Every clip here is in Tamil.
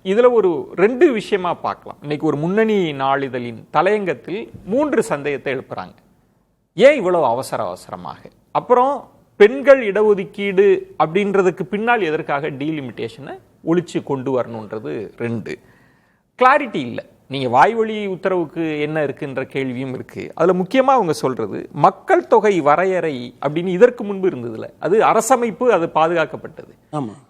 இதுல ஒரு 2 விஷயமா பார்க்கலாம். இன்னைக்கு ஒரு முன்னணி நாளிதழின் தலையங்கத்தில் 3 சந்தேகத்தை எழுப்புறாங்க. ஏன் இவ்வளவு அவசரமாக? அப்புறம் பெண்கள் இடஒதுக்கீடு அப்படின்றதுக்கு பின்னால் எதற்காக டீலிமிட்டேஷனை ஒழிச்சு கொண்டு வரணுன்றது 2. கிளாரிட்டி இல்லை. நீங்க வாய்வழி உத்தரவுக்கு என்ன இருக்குன்ற கேள்வியும் இருக்கு. அதுல முக்கியமா அவங்க சொல்றது மக்கள் தொகை வரையறை அப்படின்னு இதற்கு முன்பு இருந்ததுல அது அரசமைப்பு, அது பாதுகாக்கப்பட்டது.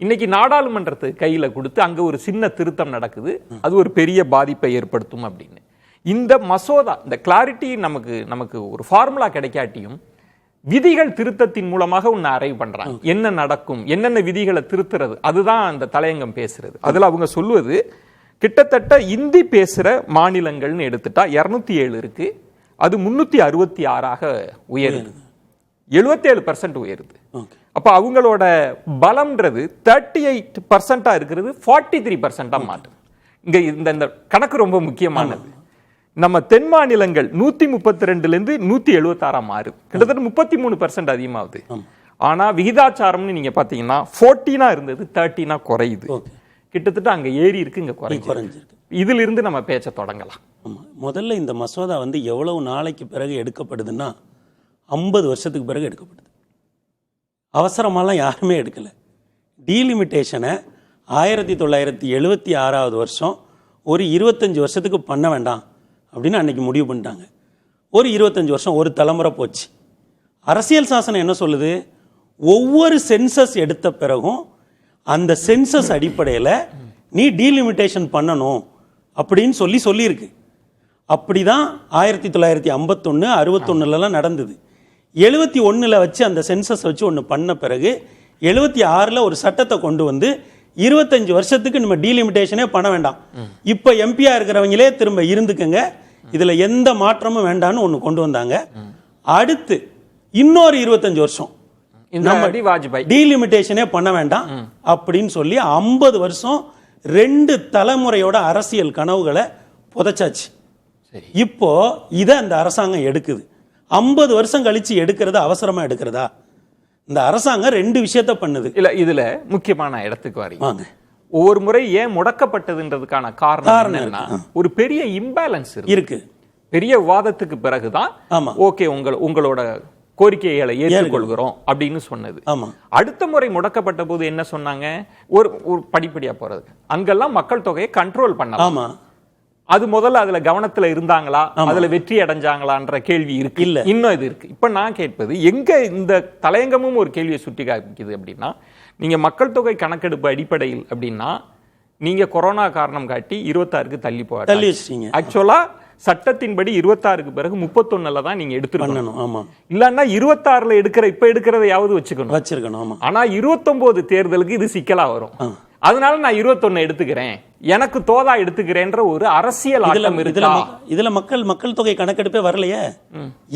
இன்னைக்கு நாடாளுமன்றத்தை கையில கொடுத்து அங்க ஒரு சின்ன திருத்தம் நடக்குது, அது ஒரு பெரிய பாதிப்பை ஏற்படுத்தும் அப்படின்னு. இந்த மசோதா, இந்த கிளாரிட்டி நமக்கு ஒரு ஃபார்முலா கிடைக்காட்டியும் விதிகள் திருத்தத்தின் மூலமாக ஒன்னு அரைவ் பண்றாங்க. என்ன நடக்கும், என்னென்ன விதிகளை திருத்துறது, அதுதான் அந்த தலையங்கம் பேசுறது. அதுல அவங்க சொல்லுவது கிட்டத்தட்ட இந்தி பேசுற மாநிலங்கள்னு எடுத்துட்டா 207 இருக்கு, அது 366ஆக உயருது, 77% உயருது. அப்ப அவங்களோட பலம்ன்றது 38% இருக்கிறது 43% மாற்று. இங்க இந்த கணக்கு ரொம்ப முக்கியமானது. நம்ம தென் மாநிலங்கள் 132ல இருந்து 176 மாறுது, கிட்டத்தட்ட 33% அதிகமாகுது. ஆனா விகிதாச்சாரம்னு நீங்க பாத்தீங்கன்னா 14 இருந்தது 13 குறையுது. கிட்டத்தட்ட அங்க ஏறி இருக்கு, இங்க குறைஞ்சிருக்கு. இதுல இருந்து நம்ம பேச்ச தொடங்கலாம். முதல்ல இந்த மசோதா எவ்வளவு நாளைக்கு பிறகு எடுக்கப்படுதுன்னா 50 வருஷத்துக்கு பிறகு எடுக்கப்படுது. அவசரமாலாம் யாருமே எடுக்கல. டீலிமிட்டேஷனை 1976 வருஷம் ஒரு 25 வருஷத்துக்கு பண்ண வேண்டாம் அப்படின்னு அன்னைக்கு முடிவு பண்ணிட்டாங்க. ஒரு 25 வருஷம், ஒரு தலைமுறை போச்சு. அரசியல் சாசனம் என்ன சொல்லுது? ஒவ்வொரு சென்சஸ் எடுத்த பிறகும் அந்த சென்சஸ் அடிப்படையில் நீ டீலிமிட்டேஷன் பண்ணணும் அப்படின்னு சொல்லியிருக்கு. அப்படிதான் 1951, 61 நடந்தது. 71 வச்சு அந்த சென்சஸ் வச்சு ஒன்று பண்ண பிறகு 76 ஒரு சட்டத்தை கொண்டு வந்து 25 வருஷத்துக்கு நம்ம டீலிமிட்டேஷனே பண்ண வேண்டாம், இப்ப எம்பியா இருக்கிறவங்களே திரும்ப இருந்துக்கங்க, இதுல எந்த மாற்றமும் வேண்டாம்னு ஒன்று கொண்டு வந்தாங்க. அடுத்து இன்னொரு 25 வருஷம் டீலிமிட்டேஷனே பண்ண வேண்டாம் அப்படின்னு சொல்லி 50 வருஷம் 2 தலைமுறையோட அரசியல் கனவுகளை புதைச்சாச்சு. இப்போ இதை அந்த அரசாங்கம் எடுக்குது. 50 வருஷம் கழிச்சு எடுக்கிறது அவசரமா எடுக்கிறதா? இந்த அரசாங்கம் 2 விஷயத்த பண்ணுது. இல்ல, இதுல முக்கியமான இடத்துக்கு வரீங்க. ஒவ்வொரு முறை ஏன் முடக்கப்பட்டதுன்றதுக்கான காரணம் என்னன்னா ஒரு பெரிய இம்பேலன்ஸ் இருக்கு. பெரிய விவாதத்துக்கு பிறகுதான் ஓகே உங்களோட கோரிக்கைகளை ஏற்றுக்கொள்கிறோம் அப்படின்னு சொன்னது. அடுத்த முறை முடக்கப்பட்ட போது என்ன சொன்னாங்க? ஒரு படிப்படியா போறது, அங்கெல்லாம் மக்கள் தொகையை கண்ட்ரோல் பண்ணலாம். அது முதல்ல அதுல கவனத்துல இருந்தாங்களா, அதுல வெற்றி அடைஞ்சாங்களான்ற கேள்வி இருக்கு. இல்ல, இன்னும் இது இருக்கு. இப்ப நான் கேட்பது, எங்க இந்த தலையங்கமும் ஒரு கேள்வியை சுட்டி காமிக்குது அப்படின்னா, நீங்க மக்கள் தொகை கணக்கெடுப்பு அடிப்படையில் அப்படின்னா நீங்க கொரோனா காரணம் காட்டி 26க்கு தள்ளி போய் ஆக்சுவலா சட்டத்தின்படி 26க்கு பிறகு 31ல தான் நீங்க எடுத்துக்கணும். இல்லன்னா 26ல இப்ப எடுக்கிறதையாவது வச்சுக்கணும். ஆனா 29 தேர்தலுக்கு இது சிக்கலா வரும். அதனால நான் 21 எடுத்துக்கிறேன், எனக்கு தோதா எடுத்துக்கிறேன்ற ஒரு அரசியல் ஆட்டம் இருக்கு. இதுல மக்கள் தொகை கணக்கெடுப்பே வரலையே.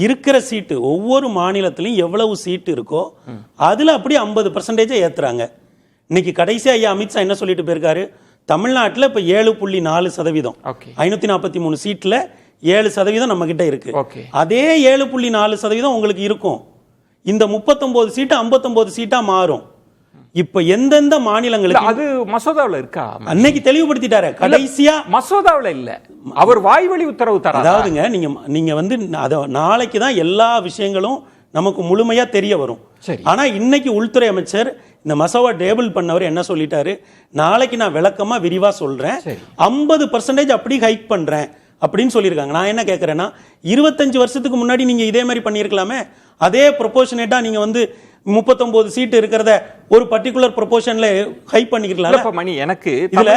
இருக்கிற சீட்டு ஒவ்வொரு மாநிலத்திலும் எவ்வளவு சீட்டு இருக்கோ அதுல அப்படி 50% ஏத்துறாங்க. இன்னைக்கு கடைசியா ஐயா அமித்ஷா என்ன சொல்லிட்டு போயிருக்காரு? தமிழ்நாட்டில் இப்ப 7.4%, 543 சீட்ல 7% நம்ம கிட்ட இருக்கு. அதே 7.4% உங்களுக்கு இருக்கும். இந்த 39 சீட்டு 59 சீட்டா மாறும். இப்ப எந்தெந்த மாநிலங்களுக்கு அது மசோதாவில் இருக்கா? அன்னைக்கு தெளிவுபடுத்திட்டாரு. கடைசியா மசோதாவில் இல்ல, அவர் வாய்வழி உத்தரவு தர. அதாவதுங்க, நீங்க நாளைக்கு தான் எல்லா விஷயங்களும் நமக்கு முழுமையா தெரிய வரும். ஆனா இன்னைக்கு உள்துறை அமைச்சர் இந்த மசோதா டேபிள் பண்ணவர் என்ன சொல்லிட்டாரு? நாளைக்கு நான் விளக்கமா விரிவா சொல்றேன், 50% அப்படி ஹைக் பண்றேன் அப்படின்னு சொல்லியிருக்காங்க. நான் என்ன கேட்கறேன்னா, 25 வருஷத்துக்கு முன்னாடி நீங்க இதே மாதிரி பண்ணிருக்கலாமே. அதே ப்ரொபோர்ஷனேட்டா நீங்க 39 சீட் இருக்கிறத ஒரு பர்டிகுலர் ப்ரொபோர்ஷன்ல ஹைக் பண்ணிக்கலாம். மணி எனக்கு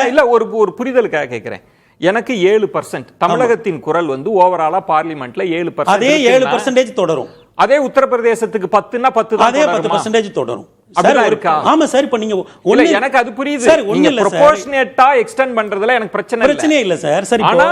இல்ல ஒரு புரிதலுக்காக கேட்கிறேன். எனக்கு 7% தமிழகத்தின் குரல் ஓவராலா பார்லிமெண்ட்ல 7%, அதே 7% தொடரும். அதே உத்தரப்பிரதேசத்துக்கு 10னா 10 அதே 10% தொடரும். இருக்கா? ஆமா சார். இப்ப நீங்க எனக்கு அது புரியுது. நீங்க ப்ரொபோர்ஷனேட்டா எக்ஸ்டெண்ட் பண்றதுல எனக்கு பிரச்சனை இல்ல சார். சரி, ஆனா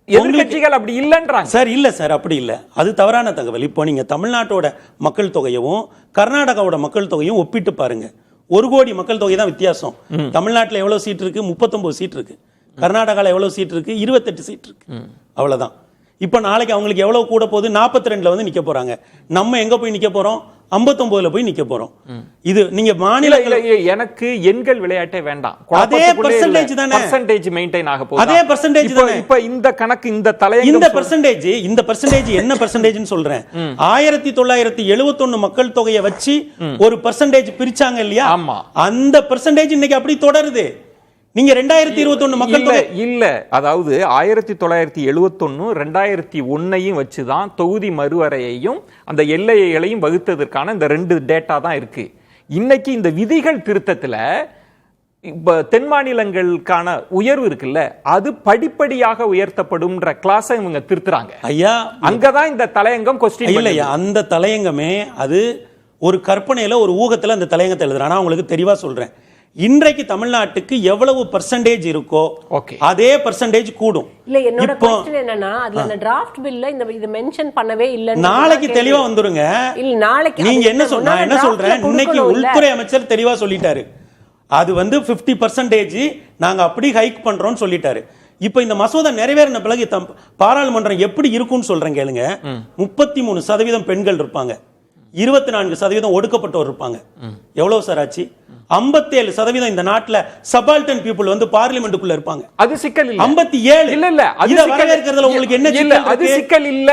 எதிர்க்கட்சிகள் அப்படி இல்லன்றாங்க சார். இல்ல சார், அப்படி இல்ல, அது தவறான தகவல். இப்போ நீங்க தமிழ்நாட்டோட மக்கள் தொகையும் கர்நாடகாவோட மக்கள் தொகையும் ஒப்பிட்டு பாருங்க. 1 கோடி மக்கள் தொகை தான் வித்தியாசம். தமிழ்நாட்டில் எவ்வளவு சீட் இருக்கு? 39 சீட் இருக்கு. கர்நாடகாவில் எவ்வளவு சீட் இருக்கு? 28 சீட் இருக்கு. அவ்வளவுதான். இப்ப நாளைக்கு அவங்களுக்கு எவ்வளவு கூட போகுது? 42ல நிக்க போறாங்க. நம்ம எங்க போய் நிக்க போறோம்? 59ல போய் நிக்க போறோம். இது நீங்க மாநில எனக்கு எண்கள் விளையாட்டே வேண்டாம். அதே பெர்சன்டேஜ் தானே, பெர்சன்டேஜ் மெயின்டைன் ஆக போகுது. அதே பெர்சன்டேஜ் தானே. இப்ப இந்த கணக்கு இந்த தலையங்கம் இந்த பெர்சன்டேஜ் என்ன பெர்சன்டேஜ்னு சொல்றேன். 1971 மக்கள் தொகையை வச்சு ஒரு பெர்சன்டேஜ் பிரிச்சாங்க இல்லையா, அந்த பெர்சன்டேஜ் இன்னைக்கு அப்படி தொடருது. நீங்க 2021 மக்கள் தொகை இல்ல, அதாவது 1971 2001 வச்சுதான் தொகுதி மறுவரையையும் அந்த எல்லைகளையும் வகுத்ததற்கான இந்த 2 டேட்டா தான் இருக்கு. இன்னைக்கு இந்த விதிகள் திருத்தத்துல இப்ப தென் மாநிலங்களுக்கான உயர்வு இருக்குல்ல, அது படிப்படியாக உயர்த்தப்படும்ன்ற கிளாஸை இவங்க திருத்துறாங்க. ஐயா, அங்கதான் இந்த தலையங்கம் கொஸ்டின் இல்லையா. அந்த தலையங்கமே அது ஒரு கற்பனையில ஒரு ஊகத்துல அந்த தலையங்கத்தை எழுதுறான். நான் உங்களுக்கு தெளிவா சொல்றேன். இன்றைக்கு தமிழ்நாட்டுக்கு எவ்வளவு பெர்சன்டேஜ் இருக்கோ அதே பெர்சன்டேஜ் கூடும். இல்ல, என்னோட क्वेश्चन என்னன்னா, அதுல அந்த டிராஃப்ட் பில்ல இந்த இது மென்ஷன் பண்ணவே இல்ல. நாளைக்கு தெளிவா வந்துருங்க. இல்ல, நாளைக்கு நீங்க என்ன சொல்றீங்க? நான் என்ன சொல்றேன், இன்னைக்கு உள்துறை அமைச்சர் தெளிவா சொல்லிட்டாரு. அது வந்து 50% நாங்க அப்படி ஹைக் பண்றோம்னு சொல்லிட்டாரு. இப்ப இந்த மசோதா நிறைவேறின பிறகு பாராளுமன்றம் எப்படி இருக்கும்னு சொல்றேன் கேளுங்க. 33% பெண்கள் இருப்பாங்க, 24% ஒடுக்கப்பட்டோர் இருப்பாங்க. எவ்வளவு சார் ஆச்சு? 57% இந்த நாட்டுல சபால்டன் பீப்புள் வந்து பார்லிமெண்ட்டுக்குள்ள இருப்பாங்க. அது சிக்கல் இல்ல. 57 இல்ல அது சிக்கல் இருக்கிறதுல உங்களுக்கு என்ன இல்ல, அது சிக்கல் இல்ல,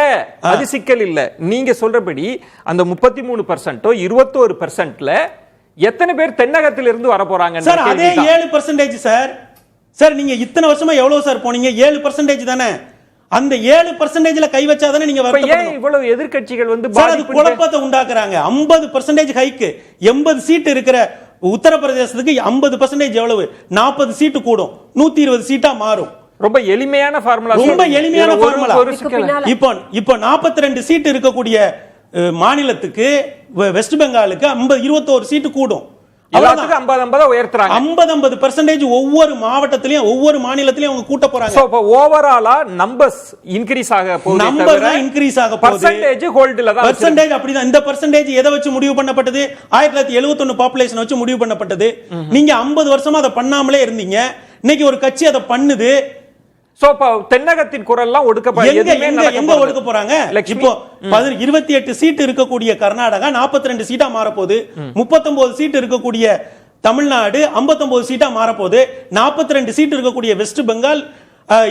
அது சிக்கல் இல்ல. நீங்க சொல்றபடி அந்த 33% 21%ல எத்தனை பேர் தென்னகத்தில் இருந்து வர போறாங்க சார்? அதே 7% சார். சார் நீங்க இத்தனை வருஷமா எவ்வளவு சார் போனீங்க? 7% தானே. அந்த 7%ல கை வச்சாதானே நீங்க ஏன் இவ்வளவு எதிர்க்கட்சிகள் வந்து குழப்பத்தை உண்டாக்குறாங்க? 50% ஹைக்கு, 80 சீட் இருக்கிற உத்தரப்பிரதேசத்துக்கு 50% எவ்வளவு? 40 சீட்டு கூடும், 120 சீட்டா மாறும். ரொம்ப எளிமையான ஃபார்முலா, ரொம்ப எளிமையான ஃபார்முலா. இப்போ 42 சீட் இருக்கக்கூடிய மாநிலத்துக்கு வெஸ்ட் பெங்காலுக்கு 21 சீட்டு கூடும். 50 உயர்த்துறாங்க. 50% ஒவ்வொரு மாவட்டத்திலயும் ஒவ்வொரு மாநிலத்திலயும் அவங்க கூட்ட போறாங்க. சோ அப்ப ஓவராலா நம்பர்ஸ் இன்கிரீஸ் ஆக போகுது, நம்பர் தான் இன்கிரீஸ் ஆக போகுது. பெர்சன்டேஜ் ஹோல்ட்ல தான். பெர்சன்டேஜ் அப்படிதான். இந்த பெர்சன்டேஜ் எதை வச்சு முடிவு பண்ணப்பட்டது? 1971 பாப்புலேஷன் வச்சு முடிவு பண்ணப்பட்டது. நீங்க 50 வருஷமா அதை பண்ணாமலே இருந்தீங்க. இன்னைக்கு ஒரு கட்சி அதை பண்ணுது. சோ அப்ப தென்னகத்தின் குரல்லாம் எங்க ஒடுக்க போறாங்க? இப்போ 28 சீட் இருக்கக்கூடிய கர்நாடகா 42 சீட்டா மாறப்போகுது. 39 சீட் இருக்கக்கூடிய தமிழ்நாடு 59 சீட்டா மாறப்போகுது. 42 சீட் இருக்கக்கூடிய வெஸ்ட் பெங்கால்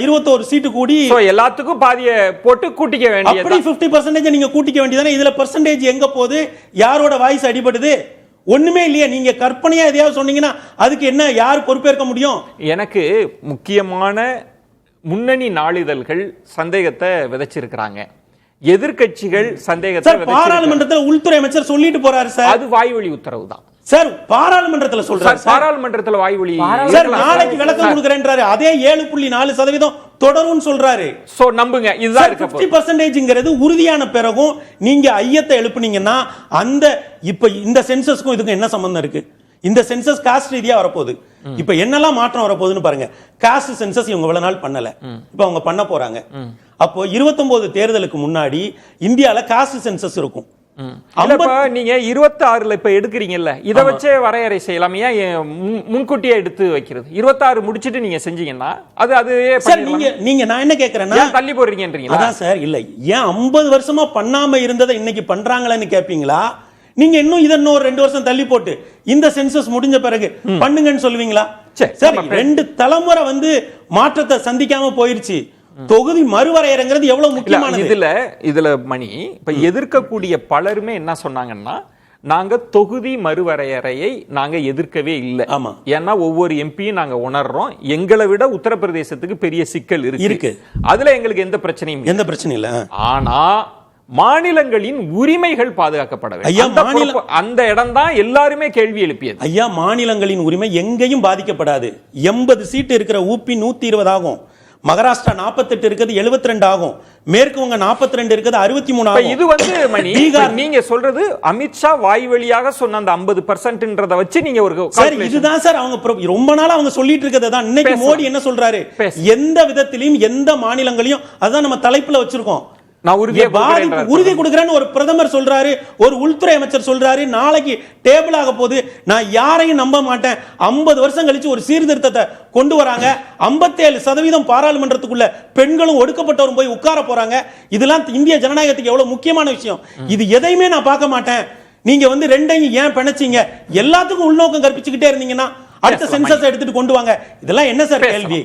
21 சீட்டு கூடி எல்லாத்துக்கும் பாதிய போட்டு கூட்டிக்க வேண்டியது. அப்படி 50% நீங்க கூட்டிக்க வேண்டியதானே. இதுல பெர்சன்டேஜ் எங்க போகுது? யாரோட வாய்ஸ் அடிபடுது? ஒண்ணுமே இல்லையா. நீங்க கற்பனையா எதையாவது சொன்னீங்கன்னா அதுக்கு என்ன, யார் பொறுப்பேற்க முடியும்? எனக்கு முக்கியமான முன்னணி நாளிதழ்கள் சந்தேகத்தை விதைச்சிருக்கிறாங்க, எதிர்க்கட்சிகள் சந்தேகத்தை. பாராளுமன்றத்தில் உள்துறை அமைச்சர் சொல்லிட்டு போறாரு சார். அது வாய்வழி உத்தரவு தான் சார். பாராளுமன்றத்தில் சொல்றாரு. பாராளுமன்றத்தில் வாய்வழி சார் நாளைக்கு விளக்கம் கொடுக்கறேன்றாரு. அதே 7.4% தொடரும் சொல்றாரு. சோ நம்புங்க, இதுதான் இருக்கு. 50%ங்கிறது உறுதியான பிறகும் நீங்க ஐயத்தை எழுப்புனீங்கன்னா அந்த இப்ப இந்த சென்சஸ்க்கும் இதுக்கும் என்ன சம்பந்தம் இருக்கு? இந்த சென்சஸ் காஸ்ட் ரீதியா வரப்போகுது. இப்ப என்னெல்லாம் மாற்றம் வரப்போகுதுன்னு பாருங்க. காஸ்ட் சென்சஸ் இவங்க இவ்வளவு நாள் பண்ணல, இப்ப அவங்க பண்ண போறாங்க. அப்போ 29 தேர்தலுக்கு முன்னாடி இந்தியால காஸ்ட் சென்சஸ் இருக்கும். நீங்க 26ல இப்ப எடுக்கிறீங்கல்ல, இத வச்சே வரையறை செய்யலாம். ஏன் முன்கூட்டியே எடுத்து வைக்கிறது? 26 முடிச்சிட்டு நீங்க செஞ்சீங்கன்னா அது நீங்க நான் என்ன கேக்குறேன்னா தள்ளி போடுறீங்கன்றீங்களா? அதான் சார். இல்ல, ஏன் 50 வருஷமா பண்ணாம இருந்ததை இன்னைக்கு பண்றாங்களேன்னு கேப்பீங்களா? நீங்க இன்னும் இத இன்னும் 2 வருஷம் தள்ளி போட்டு இந்த சென்சஸ் முடிஞ்ச பிறகு பண்ணுங்கன்னு சொல்லுவீங்களா? சரி, 2 தலைமுறை வந்து மாற்றத்தை சந்திக்காம போயிருச்சு. தொகுதி மறுவரையறைங்கிறது எவ்வளவு முக்கியமானது. இதுல மணி இப்ப எதிர்க்கக்கூடிய பலருமே என்ன சொன்னாங்கன்னா, நாங்க தொகுதி மறுவரையறையை நாங்க எதிர்க்கவே இல்லை. ஆமா, ஏன்னா ஒவ்வொரு எம்பியும் நாங்க உணர்றோம், எங்களை விட உத்தரப்பிரதேசத்துக்கு பெரிய சிக்கல் இருக்கு. அதுல எங்களுக்கு எந்த பிரச்சனையும் இல்ல. ஆனா மாநிலங்களின் உரிமைகள் பாதுகாக்கப்பட வேண்டும். அந்த இடம் தான் எல்லாருமே கேள்வி எழுப்பியது. ஐயா, மாநிலங்களின் உரிமை எங்கேயும் பாதிக்கப்படாது. 80 சீட் இருக்கிற ஊபி 120 ஆகும், மகாராஷ்டிரா 48 இருக்குது 72 ஆகும், மேற்கு வங்க 42 இருக்குது 63 ஆகும். இது வந்து மணி நீங்க சொல்றது அமித்ஷா வாய் வழியாக சொன்ன அந்த 50%ன்றத வச்சு நீங்க ஒரு சார், இதுதான் சார் அவங்க ரொம்ப நாளா அவங்க சொல்லிட்டு இருக்கிறது தான். இன்னைக்கு மோடி என்ன சொல்றாரு? எந்த விதத்திலையும் எந்த மாநிலங்களையும் அதான் நம்ம தலைப்புல வச்சிருக்கோம். உறுதி கொடுக்கிறேன்னு ஒரு பிரதமர் சொல்றாரு, ஒரு உள்துறை அமைச்சர் சொல்றாரு. நாளைக்கு டேபிள் ஆக போது, நான் யாரையும் நம்ப மாட்டேன். 50 வருஷம் கழிச்சு ஒரு சீர்திருத்தத்தை கொண்டு வராங்க. 57% பாராளுமன்றத்துக்குள்ள பெண்களும் ஒடுக்கப்பட்டவரும் போய் உட்கார போறாங்க. இதெல்லாம் இந்திய ஜனநாயகத்துக்கு எவ்வளவு முக்கியமான விஷயம். இது எதையுமே நான் பார்க்க மாட்டேன். நீங்க வந்து ரெண்டையும் ஏன் பிணைச்சீங்க? எல்லாத்துக்கும் உள்நோக்கம் கற்பிச்சுக்கிட்டே இருந்தீங்கன்னா அடுத்த சென்சஸ் எடுத்துட்டு கொண்டு வாங்க. இதெல்லாம் என்ன சார் கேள்வி?